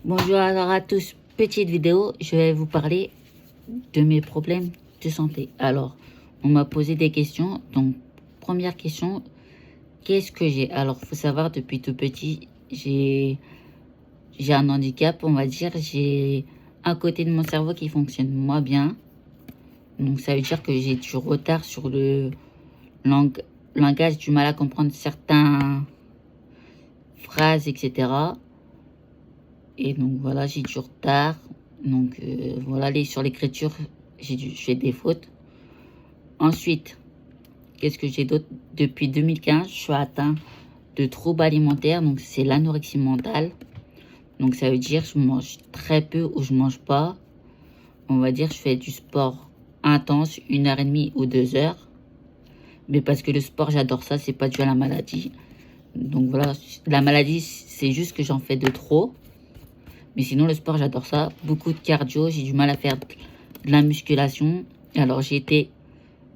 Bonjour alors à tous, petite vidéo, je vais vous parler de mes problèmes de santé. Alors, on m'a posé des questions, donc première question, qu'est-ce que j'ai? Alors, faut savoir, depuis tout petit, j'ai un handicap, on va dire, j'ai un côté de mon cerveau qui fonctionne moins bien, donc ça veut dire que j'ai du retard sur le langage, du mal à comprendre certaines phrases, etc. Et donc voilà, j'ai du retard. Donc voilà, sur l'écriture, je fais des fautes. Ensuite, qu'est-ce que j'ai d'autre? Depuis 2015, je suis atteint de troubles alimentaires. Donc c'est l'anorexie mentale. Donc ça veut dire que je mange très peu ou je mange pas. On va dire que je fais du sport intense, 1h30 ou 2 heures. Mais parce que le sport, j'adore ça, c'est pas dû à la maladie. Donc voilà, la maladie, c'est juste que j'en fais de trop. Mais sinon, le sport, j'adore ça. Beaucoup de cardio, j'ai du mal à faire de la musculation. Alors, j'ai été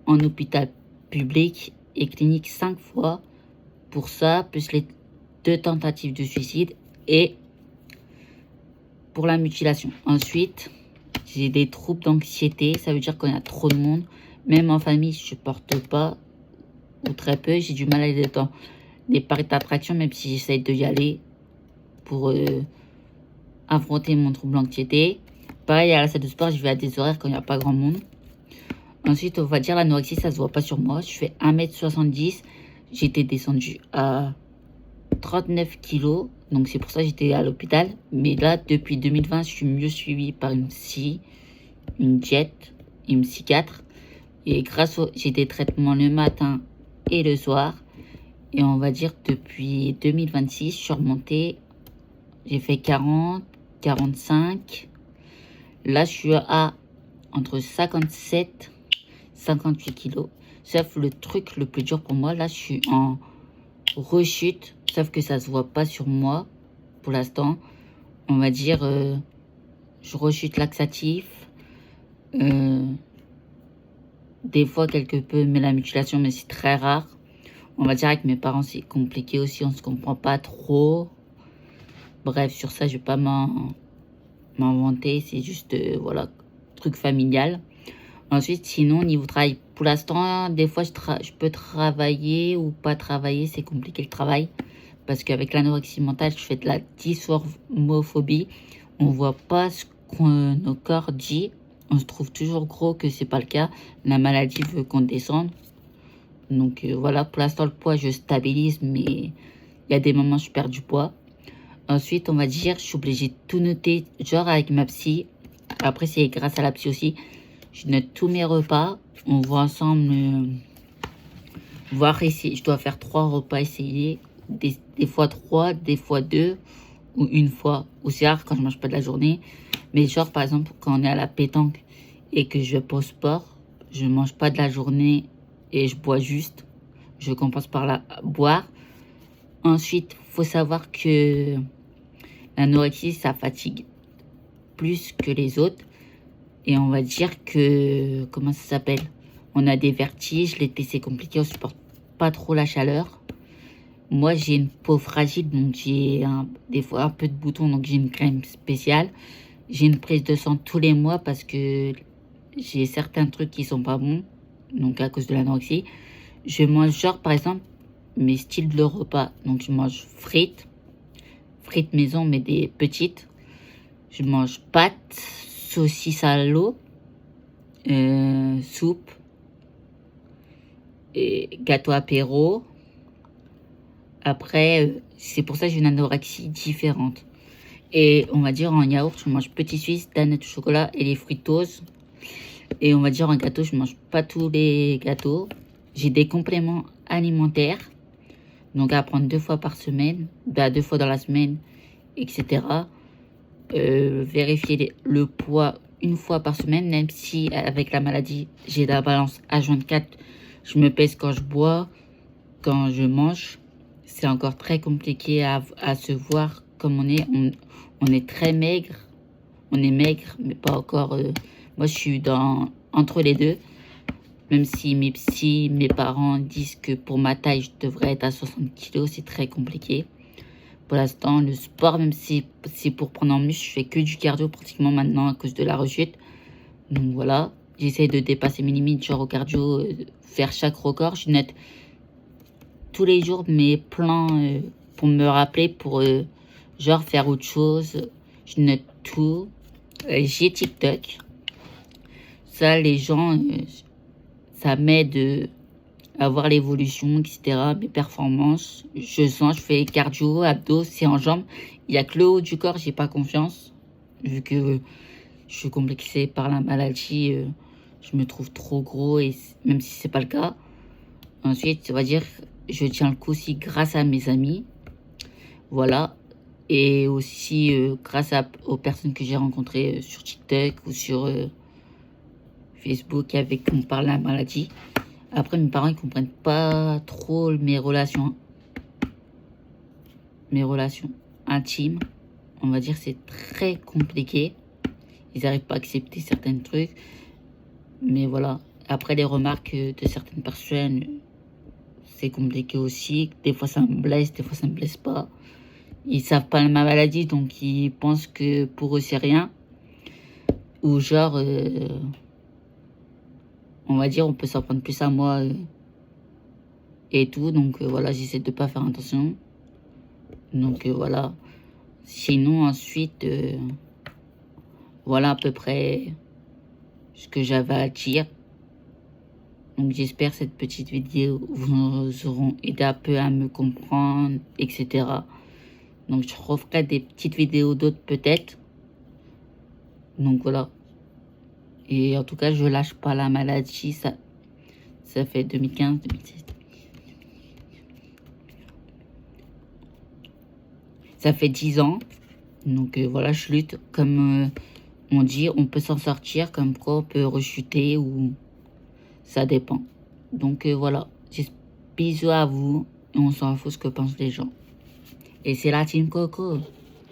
en hôpital public et clinique 5 fois pour ça, plus les 2 tentatives de suicide et pour la mutilation. Ensuite, j'ai des troubles d'anxiété. Ça veut dire qu'on a trop de monde. Même en famille, je supporte pas ou très peu. J'ai du mal à aller dans les parcs d'attraction, même si j'essaye d'y aller pour affronter mon trouble d'anxiété. Pareil, à la salle de sport, je vais à des horaires quand il n'y a pas grand monde. Ensuite, on va dire l'anorexie, ça se voit pas sur moi. Je fais 1m70. J'étais descendue à 39 kilos. Donc, c'est pour ça que j'étais à l'hôpital. Mais là, depuis 2020, je suis mieux suivie par une psy, une diète, une psychiatre. Et j'ai des traitements le matin et le soir. Et on va dire que depuis 2026, je suis remontée. J'ai fait 40, 45. Là, je suis à entre 57 58 kilos. Sauf le truc le plus dur pour moi, là, je suis en rechute. Sauf que ça se voit pas sur moi pour l'instant. On va dire, je rechute laxatif. Des fois, quelque peu, mais la mutilation, mais c'est très rare. On va dire avec mes parents, c'est compliqué aussi. On se comprend pas trop. Bref, sur ça, je vais pas m'inventer. C'est juste, voilà, truc familial. Ensuite, sinon, niveau travail, pour l'instant, des fois, je peux travailler ou pas travailler. C'est compliqué le travail. Parce qu'avec l'anorexie mentale, je fais de la dysmorphophobie. On voit pas ce que nos corps dit. On se trouve toujours gros, que c'est pas le cas. La maladie veut qu'on descende. Donc voilà, pour l'instant, le poids, je stabilise. Mais il y a des moments où je perds du poids. Ensuite, on va dire, je suis obligée de tout noter. Genre avec ma psy. Après, c'est grâce à la psy aussi. Je note tous mes repas. On voit ensemble voir essayer. Je dois faire 3 repas essayés. Des fois 3, des fois 2 ou une fois. Ou c'est rare quand je mange pas de la journée. Mais genre par exemple quand on est à la pétanque et que je vais au sport, je mange pas de la journée et je bois juste. Je compense par la boire. Ensuite, faut savoir que l'anorexie, ça fatigue plus que les autres. Et on va dire que, comment ça s'appelle? On a des vertiges, l'été c'est compliqué, on supporte pas trop la chaleur. Moi j'ai une peau fragile, donc j'ai des fois un peu de boutons, donc j'ai une crème spéciale. J'ai une prise de sang tous les mois parce que j'ai certains trucs qui sont pas bons, donc à cause de l'anorexie. Je mange genre par exemple mes styles de repas, donc je mange frites maison mais des petites. Je mange pâtes, saucisses à l'eau, soupe, et gâteau apéro. Après, c'est pour ça que j'ai une anorexie différente. Et on va dire en yaourt, je mange petit suisse, danette au chocolat et les fructoses. Et on va dire en gâteau, je mange pas tous les gâteaux. J'ai des compléments alimentaires. Donc à prendre 2 fois par semaine, 2 fois dans la semaine, etc. Vérifier le poids 1 fois par semaine, même si avec la maladie, j'ai la balance H24. Je me pèse quand je bois, quand je mange. C'est encore très compliqué à se voir comme on est. On est très maigre. On est maigre, mais pas encore... moi, je suis entre les deux. Même si mes parents disent que pour ma taille, je devrais être à 60 kilos, c'est très compliqué. Pour l'instant, le sport, même si c'est pour prendre en muscle, je fais que du cardio pratiquement maintenant à cause de la rechute. Donc voilà, j'essaie de dépasser mes limites, genre au cardio, faire chaque record. Je note tous les jours mes plans pour me rappeler, pour genre faire autre chose. Je note tout. J'ai TikTok. Ça, les gens, ça m'aide à voir l'évolution, etc. Mes performances. Je sens, je fais cardio, abdos, c'est en jambes. Il n'y a que le haut du corps, j'ai pas confiance. Vu que je suis complexée par la maladie, je me trouve trop gros, et même si c'est pas le cas. Ensuite, on va dire, je tiens le coup aussi grâce à mes amis. Voilà. Et aussi grâce aux personnes que j'ai rencontrées sur TikTok ou sur Facebook avec qui on parle de la maladie. Après, mes parents, ils comprennent pas trop mes relations. Mes relations intimes. On va dire c'est très compliqué. Ils n'arrivent pas à accepter certains trucs. Mais voilà. Après, les remarques de certaines personnes, c'est compliqué aussi. Des fois, ça me blesse, des fois, ça me blesse pas. Ils savent pas ma maladie, donc ils pensent que pour eux, c'est rien. Ou genre, on va dire, on peut s'en prendre plus à moi et tout. Donc voilà, j'essaie de pas faire attention. Donc voilà. Sinon, ensuite, voilà à peu près ce que j'avais à dire. Donc j'espère que cette petite vidéo vous auront aidé un peu à me comprendre, etc. Donc je referai des petites vidéos d'autres peut-être. Donc voilà. Et en tout cas, je lâche pas la maladie. Ça fait 2015, 2016. Ça fait 10 ans. Donc voilà, je lutte. Comme on dit, on peut s'en sortir. Comme quoi, on peut rechuter ou... Ça dépend. Donc voilà. Bisous à vous. Et on s'en fout ce que pensent les gens. Et c'est la team Coco.